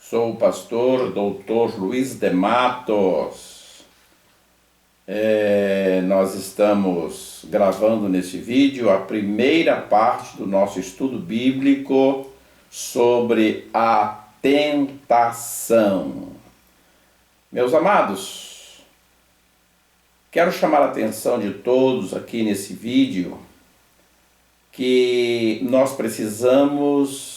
Sou o pastor Dr. Luiz de Matos. Nós estamos gravando nesse vídeo a primeira parte do nosso estudo bíblico sobre a tentação. Meus amados, quero chamar a atenção de todos aqui nesse vídeo que nós precisamos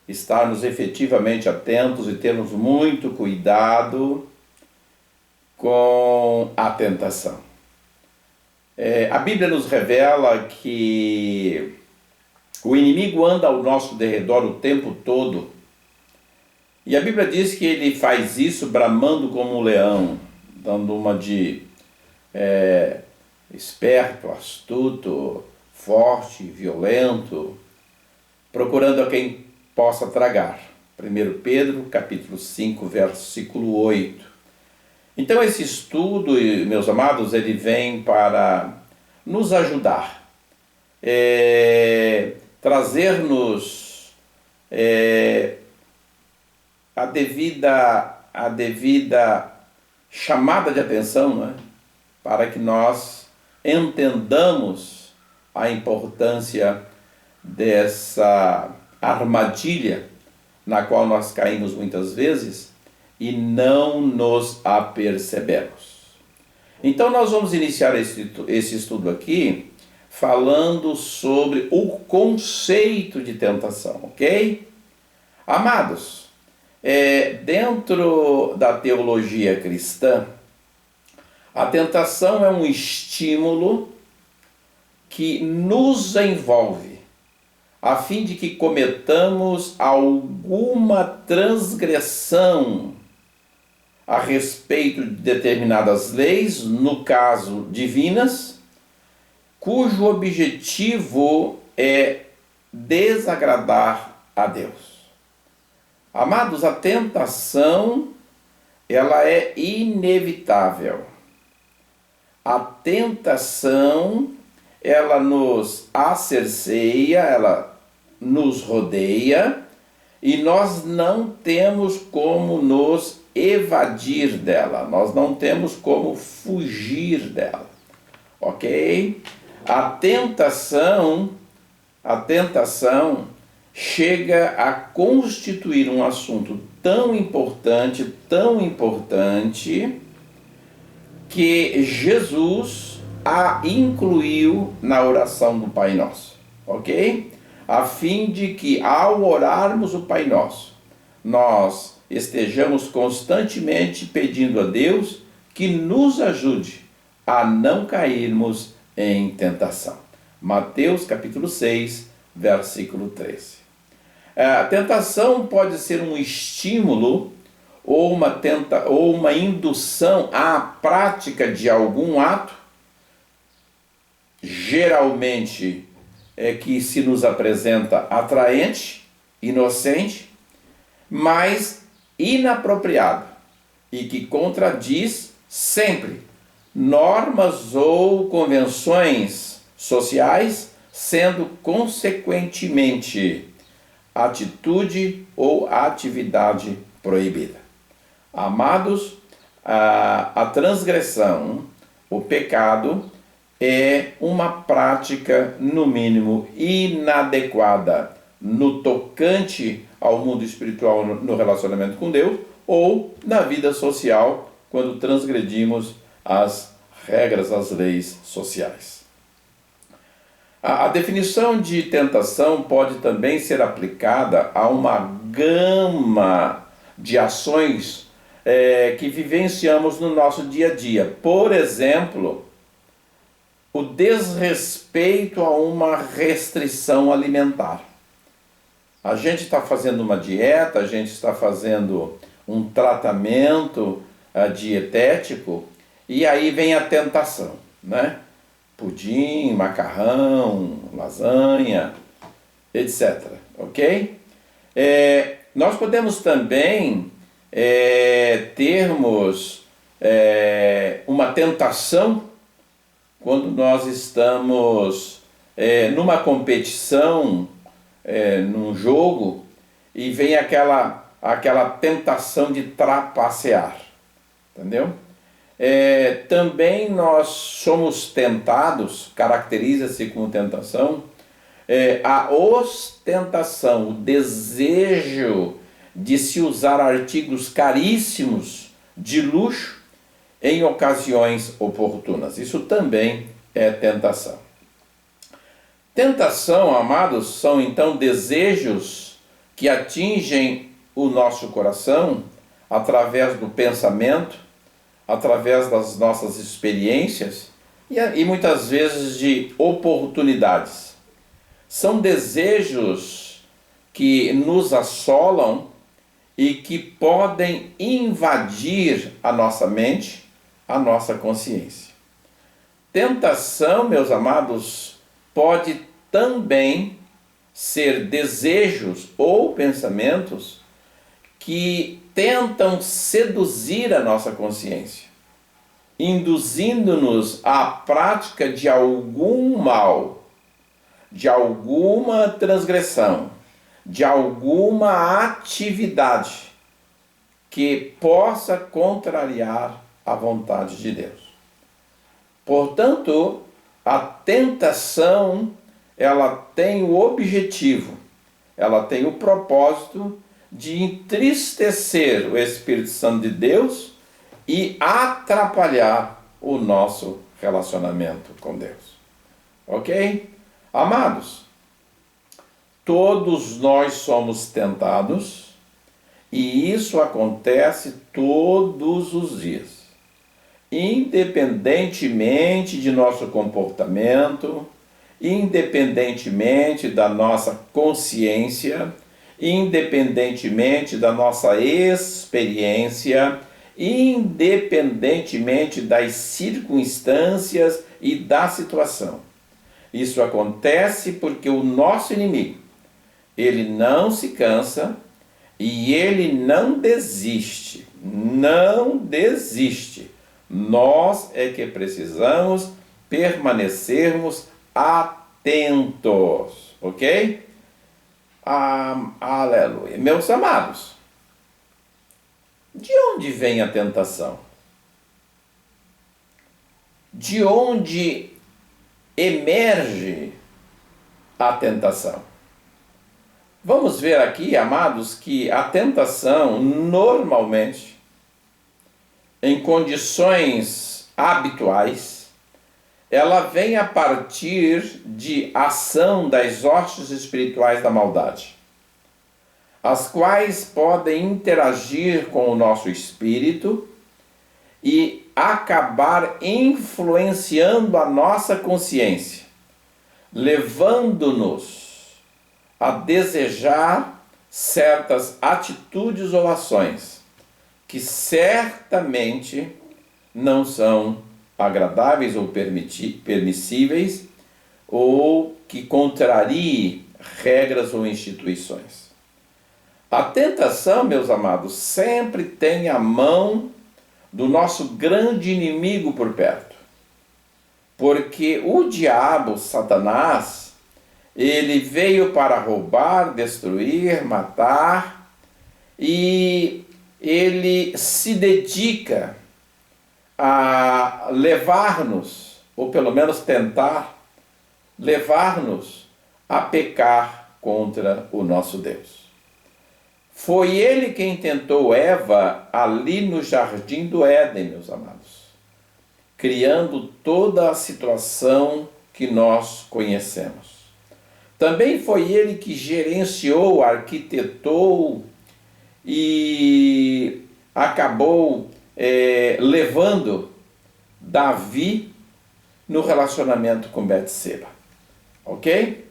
estarmos efetivamente atentos e termos muito cuidado com a tentação. A Bíblia nos revela que o inimigo anda ao nosso derredor o tempo todo, e a Bíblia diz que ele faz isso bramando como um leão, dando uma de esperto, astuto, forte, violento, procurando a quem possa tragar. 1 Pedro, capítulo 5, versículo 8. Então esse estudo, meus amados, ele vem para nos ajudar, trazer-nos a devida chamada de atenção, né? Para que nós entendamos a importância dessa armadilha na qual nós caímos muitas vezes e não nos apercebemos. Então nós vamos iniciar esse estudo aqui falando sobre o conceito de tentação, ok? Amados, dentro da teologia cristã, a tentação é um estímulo que nos envolve a fim de que cometamos alguma transgressão a respeito de determinadas leis, no caso divinas, cujo objetivo é desagradar a Deus. Amados, a tentação, ela é inevitável. A tentação, ela nos acerceia, ela nos rodeia, e nós não temos como nos evadir dela, nós não temos como fugir dela, ok? A tentação chega a constituir um assunto tão importante, que Jesus a incluiu na oração do Pai Nosso, ok? A fim de que ao orarmos o Pai Nosso, nós estejamos constantemente pedindo a Deus que nos ajude a não cairmos em tentação. Mateus capítulo 6, versículo 13. A tentação pode ser um estímulo ou uma indução à prática de algum ato, geralmente que se nos apresenta atraente, inocente, mas inapropriado e que contradiz sempre normas ou convenções sociais, sendo consequentemente atitude ou atividade proibida. Amados, a transgressão, o pecado, é uma prática, no mínimo, inadequada no tocante ao mundo espiritual no relacionamento com Deus, ou na vida social, quando transgredimos as regras, as leis sociais. A definição de tentação pode também ser aplicada a uma gama de ações que vivenciamos no nosso dia a dia. Por exemplo, o desrespeito a uma restrição alimentar. A gente está fazendo uma dieta, a gente está fazendo um tratamento dietético, e aí vem a tentação, né? Pudim, macarrão, lasanha, etc. Ok? Nós podemos também termos uma tentação quando nós estamos numa competição, num jogo, e vem aquela aquela tentação de trapacear, entendeu? Também nós somos tentados, caracteriza-se como tentação, a ostentação, o desejo de se usar artigos caríssimos de luxo em ocasiões oportunas. Isso também é tentação. Tentação, amados, são então desejos que atingem o nosso coração através do pensamento, através das nossas experiências e muitas vezes de oportunidades. São desejos que nos assolam e que podem invadir a nossa mente, a nossa consciência. Tentação, meus amados, pode também ser desejos ou pensamentos que tentam seduzir a nossa consciência, induzindo-nos à prática de algum mal, de alguma transgressão, de alguma atividade que possa contrariar a vontade de Deus. Portanto, a tentação, ela tem o objetivo, ela tem o propósito de entristecer o Espírito Santo de Deus e atrapalhar o nosso relacionamento com Deus. Ok? Amados, todos nós somos tentados e isso acontece todos os dias, independentemente de nosso comportamento, independentemente da nossa consciência, independentemente da nossa experiência, independentemente das circunstâncias e da situação. Isso acontece porque o nosso inimigo, ele não se cansa e ele não desiste. Não desiste. Nós é que precisamos permanecermos atentos, ok? Aleluia. Meus amados, de onde vem a tentação? De onde emerge a tentação? Vamos ver aqui, amados, que a tentação normalmente, em condições habituais, ela vem a partir de ação das hostes espirituais da maldade, as quais podem interagir com o nosso espírito e acabar influenciando a nossa consciência, levando-nos a desejar certas atitudes ou ações que certamente não são agradáveis ou permissíveis, ou que contrariem regras ou instituições. A tentação, meus amados, sempre tem a mão do nosso grande inimigo por perto. Porque o diabo, Satanás, ele veio para roubar, destruir, matar, e ele se dedica a levar-nos, ou pelo menos tentar levar-nos a pecar contra o nosso Deus. Foi ele quem tentou Eva ali no jardim do Éden, meus amados, criando toda a situação que nós conhecemos. Também foi ele que gerenciou, arquitetou e acabou levando Davi no relacionamento com Betseba. Ok?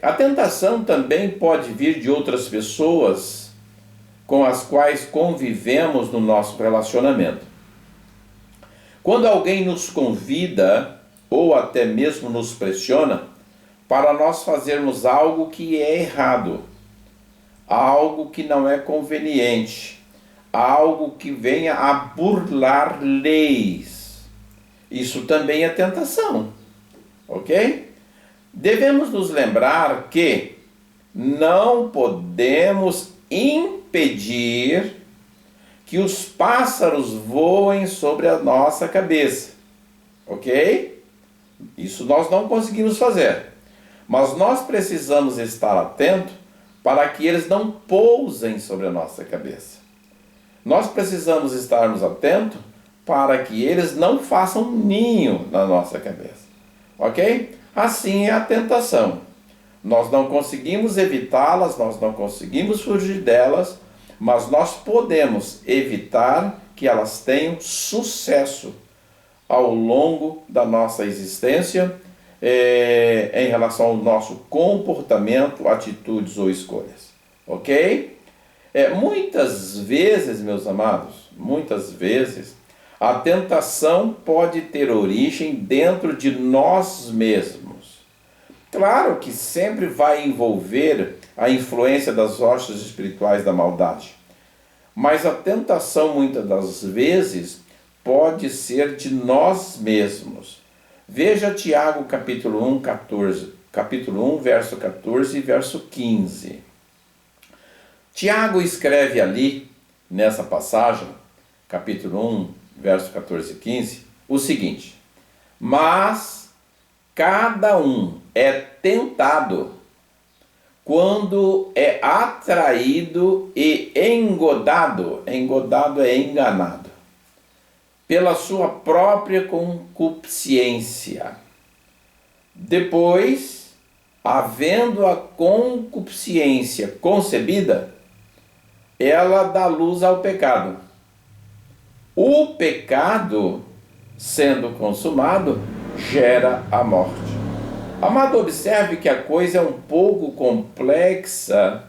A tentação também pode vir de outras pessoas com as quais convivemos no nosso relacionamento. Quando alguém nos convida ou até mesmo nos pressiona para nós fazermos algo que é errado, algo que não é conveniente, algo que venha a burlar leis, isso também é tentação, ok? Devemos nos lembrar que não podemos impedir que os pássaros voem sobre a nossa cabeça, ok? Isso nós não conseguimos fazer, mas nós precisamos estar atentos para que eles não pousem sobre a nossa cabeça. Nós precisamos estarmos atentos para que eles não façam ninho na nossa cabeça, ok? Assim é a tentação. Nós não conseguimos evitá-las, nós não conseguimos fugir delas, mas nós podemos evitar que elas tenham sucesso ao longo da nossa existência, em relação ao nosso comportamento, atitudes ou escolhas, ok? Muitas vezes, meus amados, muitas vezes, a tentação pode ter origem dentro de nós mesmos. Claro que sempre vai envolver a influência das hostes espirituais da maldade, mas a tentação muitas das vezes pode ser de nós mesmos. Veja Tiago capítulo 1, verso 14 e verso 15. Tiago escreve ali, nessa passagem, capítulo 1, verso 14 e 15, o seguinte: mas cada um é tentado quando é atraído e engodado é enganado, pela sua própria concupiscência. Depois, havendo a concupiscência concebida, ela dá luz ao pecado. O pecado, sendo consumado, gera a morte. Amado, observe que a coisa é um pouco complexa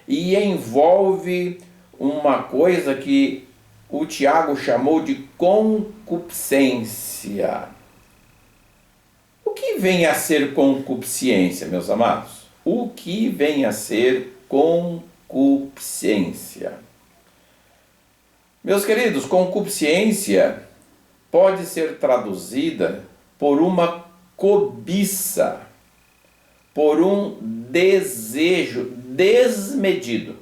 e envolve uma coisa que o Tiago chamou de concupiscência. O que vem a ser concupiscência, meus amados? O que vem a ser concupiscência? Meus queridos, concupiscência pode ser traduzida por uma cobiça, por um desejo desmedido,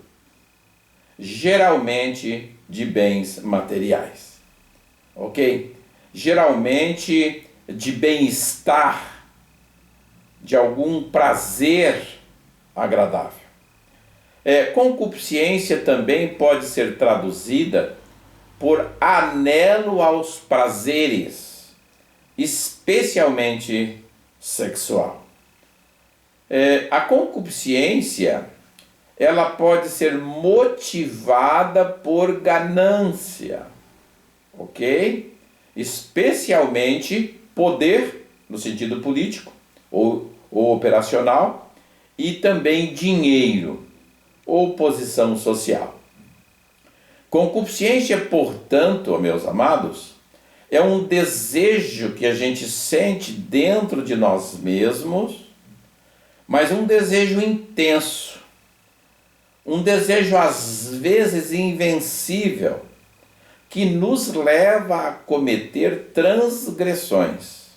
geralmente de bens materiais, ok? Geralmente de bem-estar, de algum prazer agradável. Concupiscência também pode ser traduzida por anelo aos prazeres, especialmente sexual. A concupiscência, ela pode ser motivada por ganância, ok? Especialmente poder, no sentido político ou operacional, e também dinheiro ou posição social. Concupiscência, portanto, meus amados, é um desejo que a gente sente dentro de nós mesmos, mas um desejo intenso, um desejo às vezes invencível, que nos leva a cometer transgressões,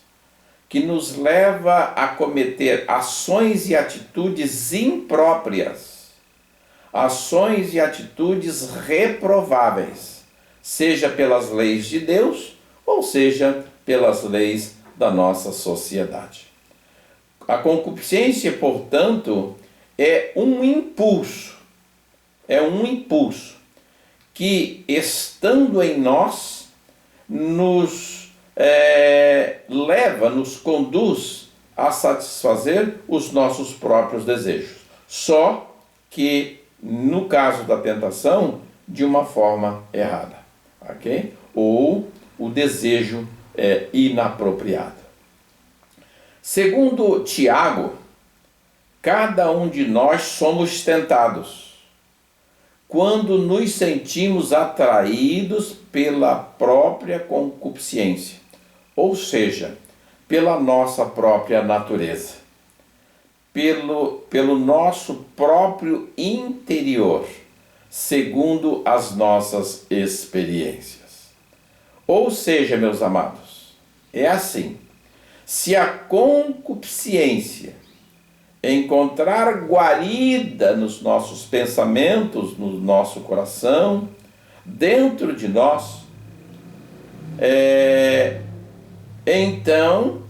que nos leva a cometer ações e atitudes impróprias, ações e atitudes reprováveis, seja pelas leis de Deus, ou seja, pelas leis da nossa sociedade. A concupiscência, portanto, é um impulso que, estando em nós, nos nos conduz a satisfazer os nossos próprios desejos. Só que, no caso da tentação, de uma forma errada, ok? Ou o desejo é inapropriado. Segundo Tiago, cada um de nós somos tentados quando nos sentimos atraídos pela própria concupiscência, ou seja, pela nossa própria natureza, pelo nosso próprio interior, segundo as nossas experiências. Ou seja, meus amados, é assim: se a concupiscência encontrar guarida nos nossos pensamentos, no nosso coração, dentro de nós, então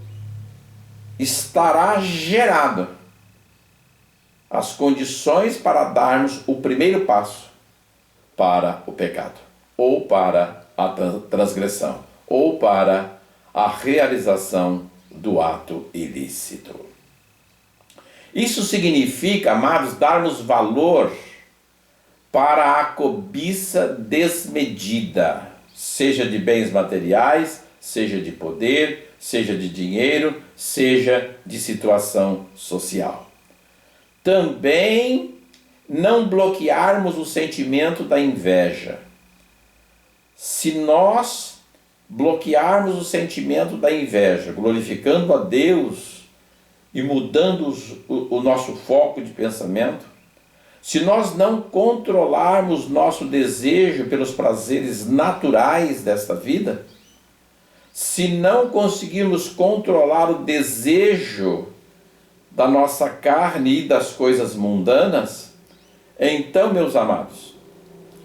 estará gerado as condições para darmos o primeiro passo para o pecado, ou para a transgressão, ou para a realização do ato ilícito. Isso significa, amados, darmos valor para a cobiça desmedida, seja de bens materiais, seja de poder, seja de dinheiro, seja de situação social. Também não bloquearmos o sentimento da inveja. Se nós bloquearmos o sentimento da inveja, glorificando a Deus e mudando o nosso foco de pensamento, se nós não controlarmos nosso desejo pelos prazeres naturais desta vida, se não conseguirmos controlar o desejo da nossa carne e das coisas mundanas, então, meus amados,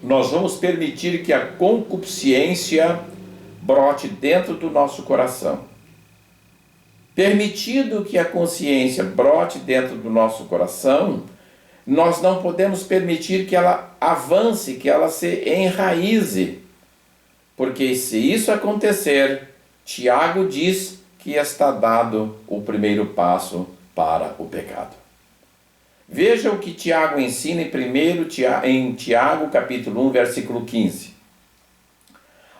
nós vamos permitir que a concupiscência brote dentro do nosso coração. Permitido que a consciência brote dentro do nosso coração, nós não podemos permitir que ela avance, que ela se enraize. Porque se isso acontecer, Tiago diz que está dado o primeiro passo para o pecado. Veja o que Tiago ensina em Tiago capítulo 1, versículo 15.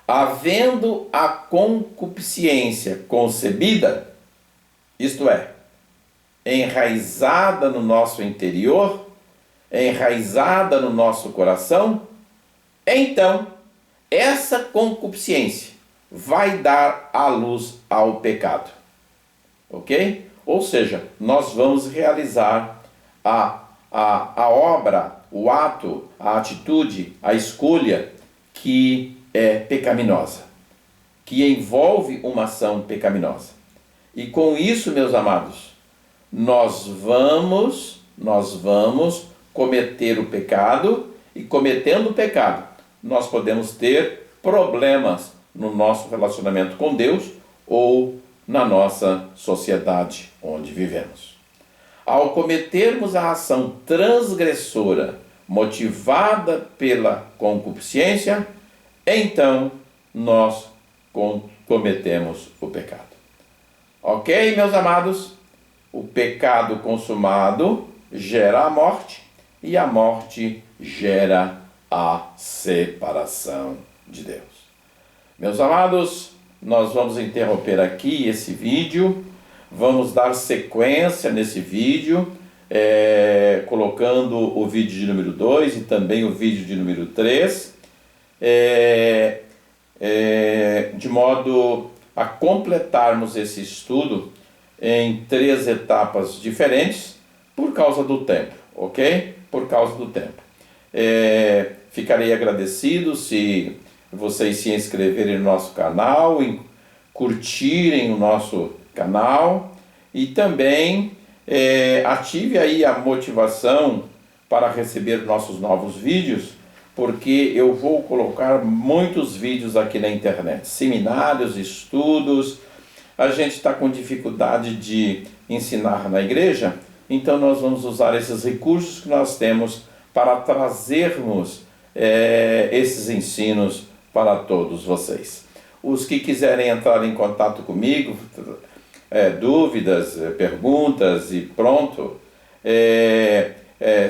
Havendo a concupiscência concebida, isto é, enraizada no nosso interior, enraizada no nosso coração, então essa concupiscência vai dar à luz ao pecado. Ok? Ou seja, nós vamos realizar a obra, o ato, a atitude, a escolha que é pecaminosa, que envolve uma ação pecaminosa. E com isso, meus amados, nós vamos cometer o pecado, e cometendo o pecado, nós podemos ter problemas no nosso relacionamento com Deus ou na nossa sociedade onde vivemos. Ao cometermos a ação transgressora motivada pela concupiscência, então nós cometemos o pecado. Ok, meus amados? O pecado consumado gera a morte e a morte gera a separação de Deus. Meus amados, nós vamos interromper aqui esse vídeo, vamos dar sequência nesse vídeo, colocando o vídeo de número 2 e também o vídeo de número 3, de modo a completarmos esse estudo em 3 etapas diferentes, por causa do tempo, ok? Por causa do tempo. Ficarei agradecido se vocês se inscreverem no nosso canal, curtirem o nosso canal e também ative aí a motivação para receber nossos novos vídeos, porque eu vou colocar muitos vídeos aqui na internet, seminários, estudos. A gente está com dificuldade de ensinar na igreja, então nós vamos usar esses recursos que nós temos para trazermos esses ensinos para todos vocês. Os que quiserem entrar em contato comigo, dúvidas, perguntas e pronto,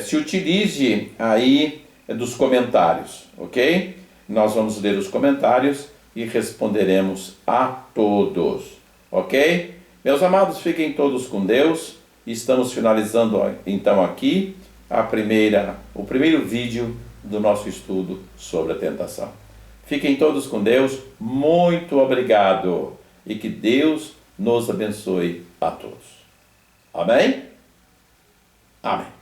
se utilize aí dos comentários, ok? Nós vamos ler os comentários e responderemos a todos, ok? Meus amados, fiquem todos com Deus. Estamos finalizando então aqui o primeiro vídeo do nosso estudo sobre a tentação. Fiquem todos com Deus, muito obrigado e que Deus nos abençoe a todos. Amém? Amém.